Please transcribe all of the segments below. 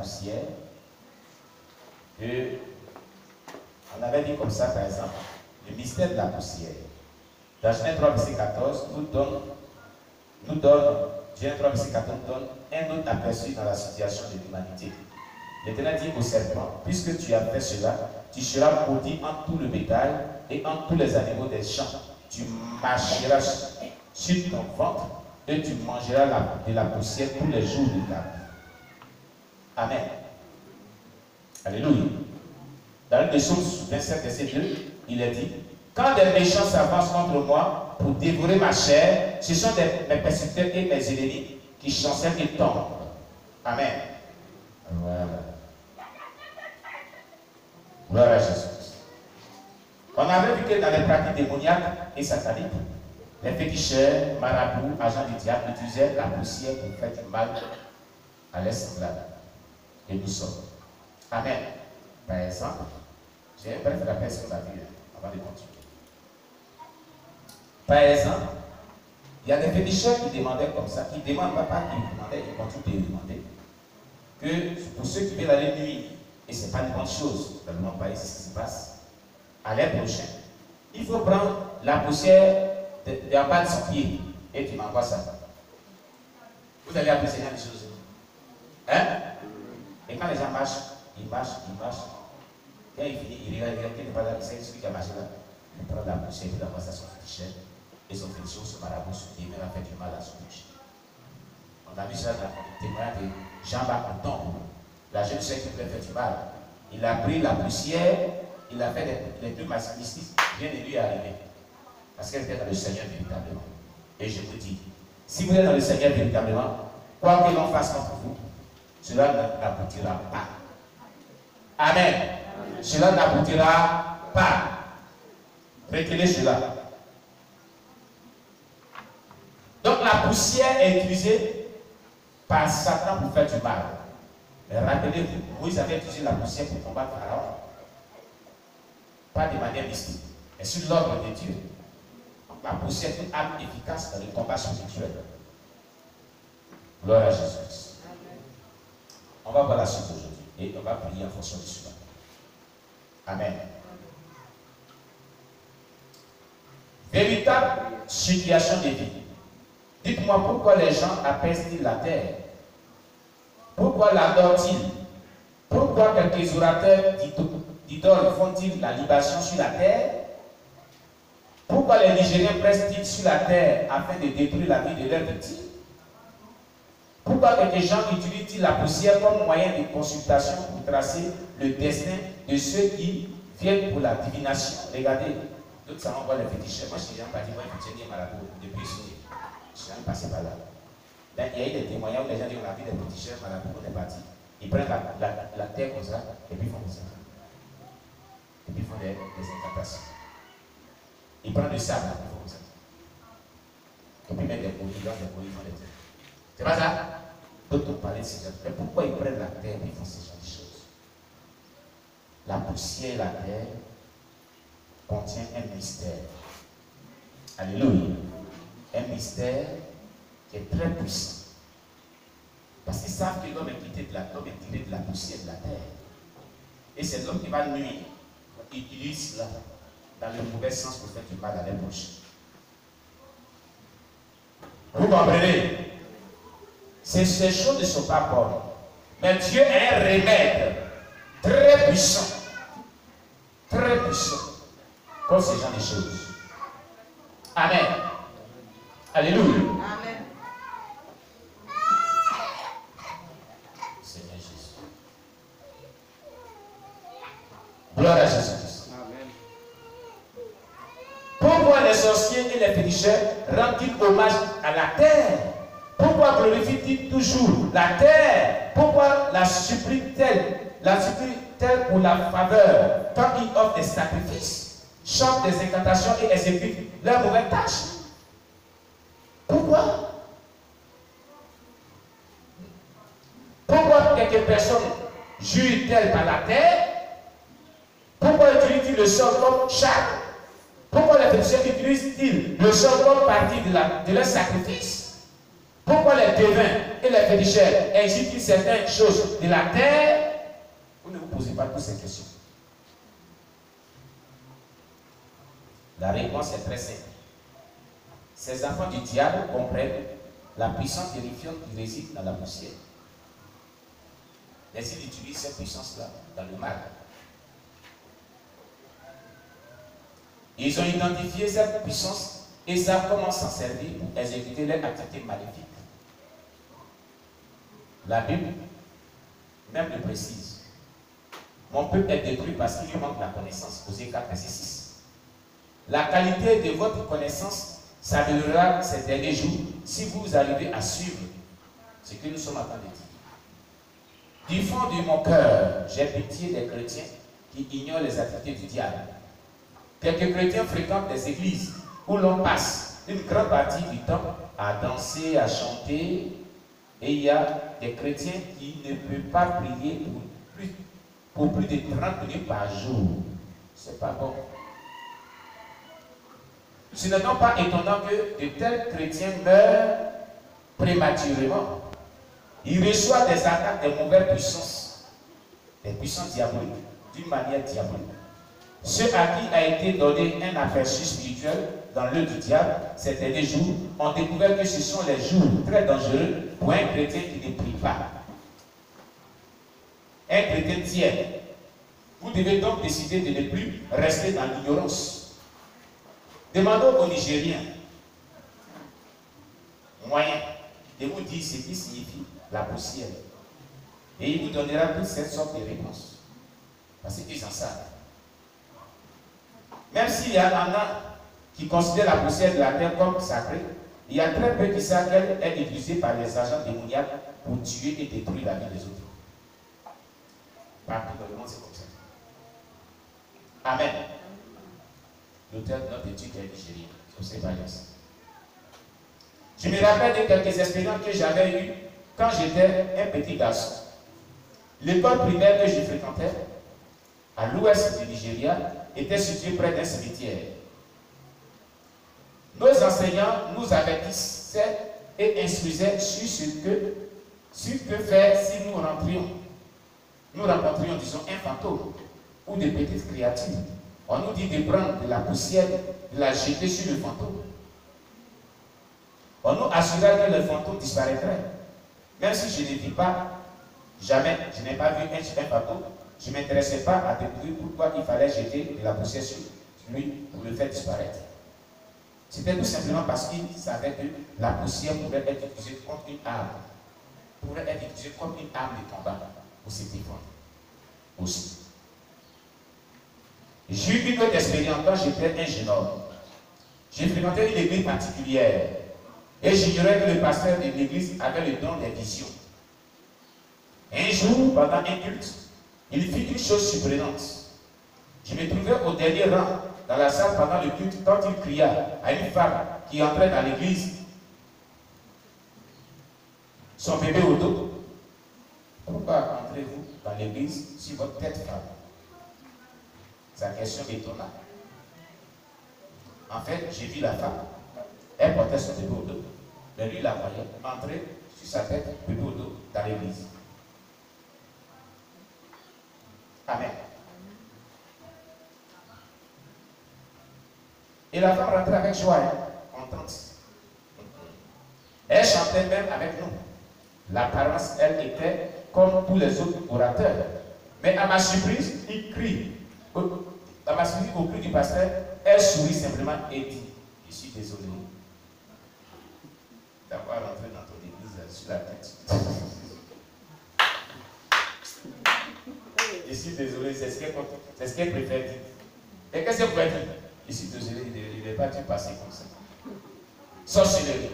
poussière, que on avait dit comme ça, par exemple, le mystère de la poussière. Dans Genèse 3, verset 14, nous donne, Genèse 3, verset 14 donne un autre aperçu dans la situation de l'humanité. L'Éternel dit au serpent, puisque tu as fait cela, tu seras maudit en tout le bétail et en tous les animaux des champs. Tu marcheras sur ton ventre et tu mangeras de la poussière tous les jours de ta vie. Amen. Alléluia. Dans le psaume 27, verset 2, il est dit, quand des méchants s'avancent contre moi pour dévorer ma chair, ce sont mes persécuteurs et mes ennemis qui chancellent et tombent. Amen. Voilà. Gloire à Jésus. On avait vu que dans les pratiques démoniaques et sataniques, les féticheurs, marabouts, agents du diable utilisaient la poussière pour faire du mal à l'esclave. Et nous sommes. Amen. Par exemple, j'ai un bref rappel sur la vie avant de continuer. Par exemple, il y a des féticheurs qui demandaient comme ça, qui demandent, papa, qui demandaient, ils continuent de demander, que pour ceux qui veulent aller nuit, et ce n'est pas une bonne chose, dans le monde pays, c'est ce qui se passe, à l'année prochaine, il faut prendre la poussière en bas de son pied, et tu m'envoies ça. Vous allez appeler ces gens des choses. Hein? Et quand les gens marchent, ils marchent. Quand il finit, il regarde, il n'est pas là, c'est celui qui a marché là. Il prend la poussière, il envoie ça à son féticheur, et son féticheur se marabout sur qui même a fait du mal à son péché. On a vu ça dans le témoignage de Jean-Baptiste Anton, la jeune sœur qui voulait faire du mal. Il a pris la poussière, il a fait les deux mystiques, rien ne lui est arrivé. Parce qu'elle était dans le Seigneur véritablement. Et je vous dis, si vous êtes dans le Seigneur véritablement, quoi que l'on fasse contre vous, cela n'aboutira pas. Amen. Amen. Cela n'aboutira pas. Retenez cela. Donc la poussière est utilisée par Satan pour faire du mal. Mais rappelez-vous, Moïse avait utilisé la poussière pour combattre Pharaon. Pas de manière mystique, mais sur l'ordre de Dieu. Donc la poussière est une arme efficace dans le combat spirituel. Gloire à Jésus. On va voir la suite aujourd'hui et on va prier en fonction de cela. Amen. Véritable situation de vie. Dites-moi pourquoi les gens apaisent-ils la terre? Pourquoi l'adorent-ils? Pourquoi quelques orateurs d'idoles font-ils la libation sur la terre? Pourquoi les Nigériens pressent-ils sur la terre afin de détruire la vie de leurs victimes? Pourquoi quelques gens utilisent-ils la poussière comme moyen de consultation pour tracer le destin de ceux qui viennent pour la divination? Regardez, d'autres ça envoie les féticheurs. Moi, je suis jamais parti voir un féticheur marabout depuis ici. Je suis jamais passé par là. Là, il y a eu des témoignages où les gens disent qu'on a vu des féticheurs marabouts, on est parti. Ils prennent la terre comme ça, et puis ils font comme ça. Et puis ils font des incantations. Ils prennent le sable, ils font comme ça. Et puis ils mettent des bouillies, ils font des trucs. C'est pas ça? D'autres ont parlé de ces gens. Mais pourquoi ils prennent la terre et ils font ce genre de choses? La poussière et la terre contient un mystère. Alléluia. Un mystère qui est très puissant. Parce qu'ils savent que l'homme est tiré de la poussière de la terre. Et c'est l'homme qui va nuire. Il utilise cela dans le mauvais sens pour faire du mal à l'embauche. Vous comprenez? Ces choses ne sont pas bonnes. Mais Dieu est un remède très puissant. Très puissant. Comme ce genre de choses. Amen. Alléluia. Amen. Seigneur Jésus. Gloire à Jésus-Christ. Amen. Pourquoi les sorciers et les féticheurs rendent-ils hommage à la terre? Pourquoi glorifient-ils toujours la terre? Pourquoi la supplient-elle pour la faveur quand ils offrent des sacrifices, chantent des incantations et exécutent leurs mauvaises tâches? Pourquoi? Pourquoi quelques personnes jurent-elles par la terre? Pourquoi utilisent-ils le sol comme char? Pourquoi les féticheurs utilisent-ils le sol comme partie de leur sacrifice? Pourquoi les devins et les féticheurs exigent certaines choses de la terre? Vous ne vous posez pas toutes ces questions. La réponse est très simple. Ces enfants du diable comprennent la puissance terrifiante qui réside dans la poussière. Mais ils utilisent cette puissance-là dans le mal. Ils ont identifié cette puissance et savent comment s'en servir pour exécuter leurs activités maléfiques. La Bible même le précise. Mon peuple est détruit parce qu'il lui manque la connaissance. Osée 4, verset 6. La qualité de votre connaissance s'améliorera ces derniers jours si vous arrivez à suivre ce que nous sommes en train de dire. Du fond de mon cœur, j'ai pitié des chrétiens qui ignorent les activités du diable. Quelques chrétiens fréquentent des églises où l'on passe une grande partie du temps à danser, à chanter, et il y a des chrétiens qui ne peuvent pas prier pour plus de 30 minutes par jour. C'est pas bon. Ce n'est donc pas étonnant que de tels chrétiens meurent prématurément. Ils reçoivent des attaques de mauvaises puissances, des puissances diaboliques, d'une manière diabolique. Ceux à qui a été donné un aperçu spirituel dans l'œil du diable ces derniers jours ont découvert que ce sont les jours très dangereux pour un chrétien qui ne prie pas. Un chrétien tiers. Vous devez donc décider de ne plus rester dans l'ignorance. Demandons aux Nigériens moyens de vous dire ce qui signifie la poussière. Et il vous donnera toutes cette sorte de réponses. Parce qu'ils en savent. Même s'il y en a qui considèrent la poussière de la terre comme sacrée, il y a très peu qui savent qu'elle est utilisée par les agents démoniaques pour tuer et détruire la vie des autres. Partout dans le monde, c'est comme ça. Amen. L'auteur de notre étude est nigérien. Je me rappelle de quelques expériences que j'avais eues quand j'étais un petit garçon. L'école primaire que je fréquentais, à l'ouest du Nigeria, était située près d'un cimetière. Nos enseignants nous avertissaient et instruisaient sur ce que faire si nous rencontrions, disons, un fantôme ou des petites créatures. On nous dit de prendre de la poussière, de la jeter sur le fantôme. On nous assurait que le fantôme disparaîtrait. Même si je ne vis pas, jamais, je n'ai pas vu un fantôme, je ne m'intéressais pas à découvrir pourquoi il fallait jeter de la poussière sur lui pour le faire disparaître. C'était tout simplement parce qu'il savait que la poussière pouvait être utilisée contre une arme. Pouvait être utilisée comme une arme de combat pour se défendre. Aussi. J'ai eu une autre expérience quand j'étais un jeune homme. J'ai fréquenté une église particulière et j'ignorais que le pasteur de l'église avait le don des visions. Un jour, pendant un culte, il fit une chose surprenante. Je me trouvais au dernier rang dans la salle pendant le culte quand il cria à une femme qui entrait dans l'église, son bébé au dos. Pourquoi entrez-vous dans l'église si votre tête femme? Sa question m'étonna. En fait, j'ai vu la femme. Elle portait son bébé au dos. Mais lui, il la voyait entrer sur sa tête, bébé au dos, dans l'église. Amen. Et la femme rentrait avec joie, contente. Elle chantait même avec nous. L'apparence, elle était comme tous les autres orateurs. Mais à ma surprise, il crie. À ma surprise, au cri du pasteur, elle sourit simplement et dit: je suis désolé d'avoir rentré dans ton église sur la tête. Je suis désolé, c'est ce qu'elle préfère dire. Et qu'est-ce qu'elle pourrait dire? Je suis désolé, il n'est pas dû passer comme ça. Sorcellerie.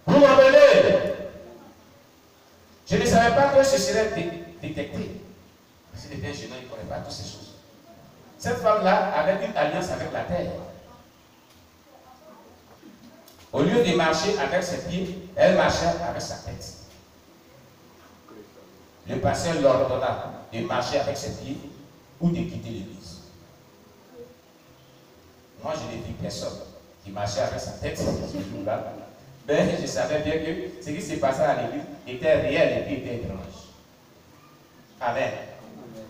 Vous m'appelez. Je ne savais pas que ce serait détecté. Parce que les jeunes, ils ne connaissent pas toutes ces choses. Cette femme-là avait une alliance avec la terre. Au lieu de marcher avec ses pieds, elle marchait avec sa tête. Le pasteur leur ordonna de marcher avec ses pieds ou de quitter l'église. Moi, je n'ai vu personne qui marchait avec sa tête ce jour-là Ben, je savais bien que ce qui s'est passé à l'église était réel et puis était étrange. Amen.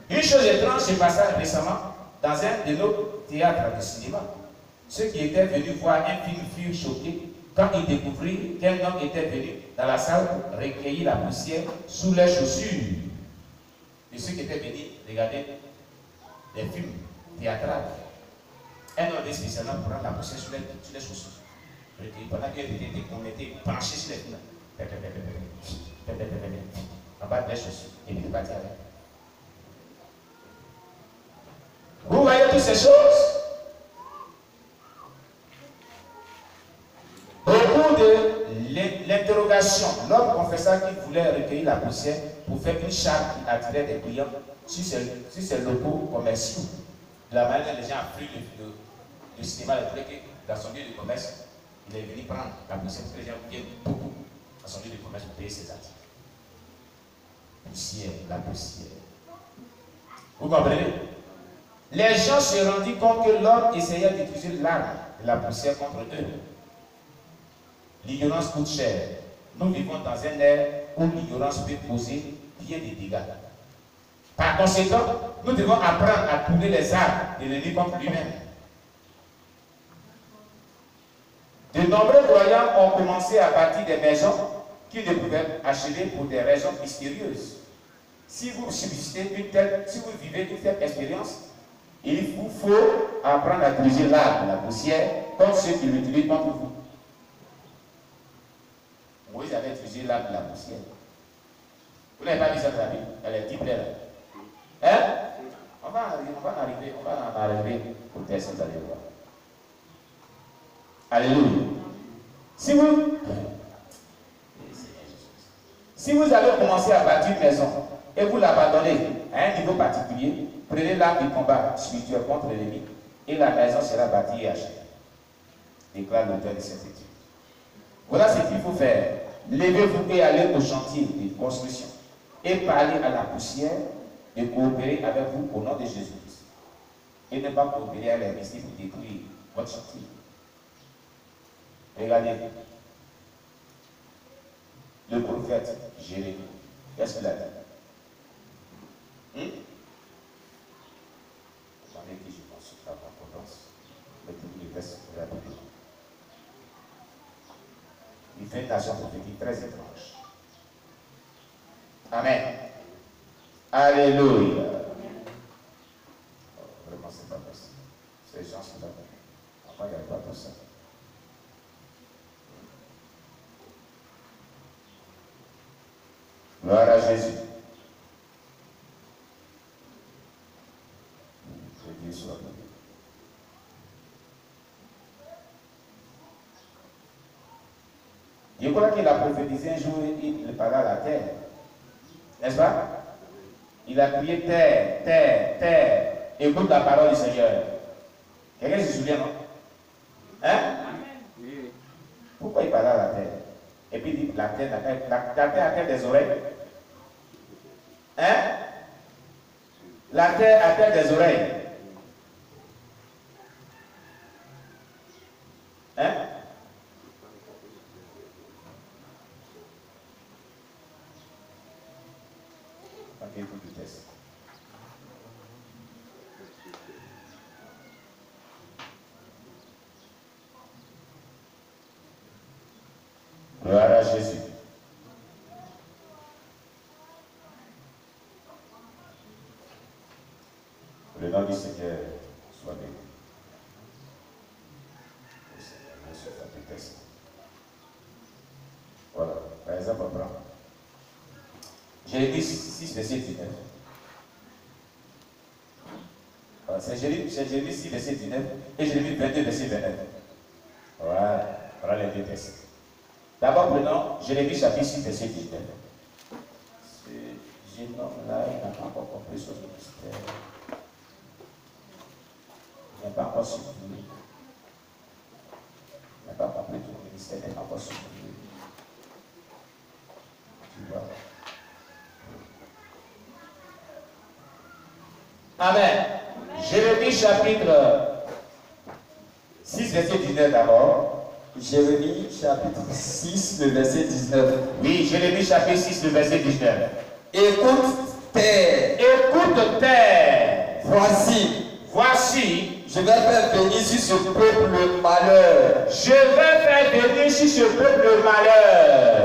Une chose étrange s'est passée récemment dans un de nos théâtres de cinéma. Ceux qui étaient venus voir un film furent choqués quand ils découvrirent qu'un homme était venu dans la salle pour recueillir la poussière sous les chaussures de ceux qui étaient venus regarder des films théâtrales. Un homme est spécialement pour prendre la poussière sur les chaussures. Pendant qu'on était penché sur les films, en bas des chaussures, et puis il partit avec. Vous voyez toutes ces choses? Au cours de l'interrogation, l'homme confessa qu'il voulait recueillir la poussière pour faire une charge qui attirait des clients sur ses locaux commerciaux. De la manière dont les gens ont pris le cinéma, il voulait que dans son lieu de commerce, il est venu prendre la poussière parce que les gens viennent beaucoup dans son lieu de commerce pour payer ses articles. Poussière, la poussière. Vous comprenez? Les gens se rendirent compte que l'homme essayait d'utiliser l'arme de la poussière contre eux. L'ignorance coûte cher. Nous vivons dans un ère où l'ignorance peut causer bien des dégâts. Par conséquent, nous devons apprendre à tourner les armes de l'ennemi contre lui-même. De nombreux croyants ont commencé à bâtir des maisons qu'ils ne pouvaient achever pour des raisons mystérieuses. Si vous vivez une telle expérience, il vous faut apprendre à utiliser l'arme, la poussière, comme ceux qui l'utilisent contre vous. Moïse avait utilisé l'arme de la poussière. Vous n'avez pas vu ça dans la Bible? Elle est typée là. Hein? On va en arriver au test, vous allez voir. Alléluia. Si vous allez commencer à bâtir une maison et vous l'abandonnez à un niveau particulier, prenez l'arme du combat spirituel contre l'ennemi et la maison sera bâtie et achevée. Déclare l'auteur de cette étude. Voilà ce qu'il faut faire. Levez-vous et allez au chantier de construction et parlez à la poussière de coopérer avec vous au nom de Jésus-Christ. Et ne pas coopérer à l'investir pour détruire votre chantier. Regardez. Le prophète Jérémie, qu'est-ce qu'il a dit? J'en ai dit, je pense, la concordance. Le public de texte de la Bible. Il fait une nation prophétique très étrange. Amen. Alléluia. Oh, vraiment, c'est pas possible. Ces gens sont là. Enfin, il n'y avait pas tout ça. Gloire à Jésus. Que Dieu soit béni. Je crois qu'il a prophétisé un jour, il parlait à la terre. N'est-ce pas? Il a crié terre, terre, terre. Écoute la parole du Seigneur. Quelqu'un se souvient, non? Hein? Pourquoi il parlait à la terre? Et puis il dit la terre a-t-elle des oreilles? Hein? La terre a-t-elle des oreilles? Hein? Ok, écoute le test. Gloire à Jésus. Le nom du Seigneur soit béni. Le Seigneur se fait des tests. Voilà. Par exemple, on prend Jérémie 6, verset 19. Voilà. C'est Jérémie 6, verset 19 et Jérémie 22, verset 29. Voilà. Voilà les deux tests. D'abord, prenons Jérémie chapitre 6, verset 19. Ce jeune homme-là, il n'a pas encore compris son ministère. Il n'a pas encore suivi. Il n'a pas compris son ministère, il n'a pas encore suivi. Tu vois. Amen. Jérémie chapitre 6, verset 19 d'abord. Jérémie chapitre 6, le verset 19. Oui, Jérémie chapitre 6, le verset 19. Écoute, terre. Écoute, terre. Voici, je vais faire venir sur ce peuple le malheur. Je vais faire venir sur ce peuple le malheur.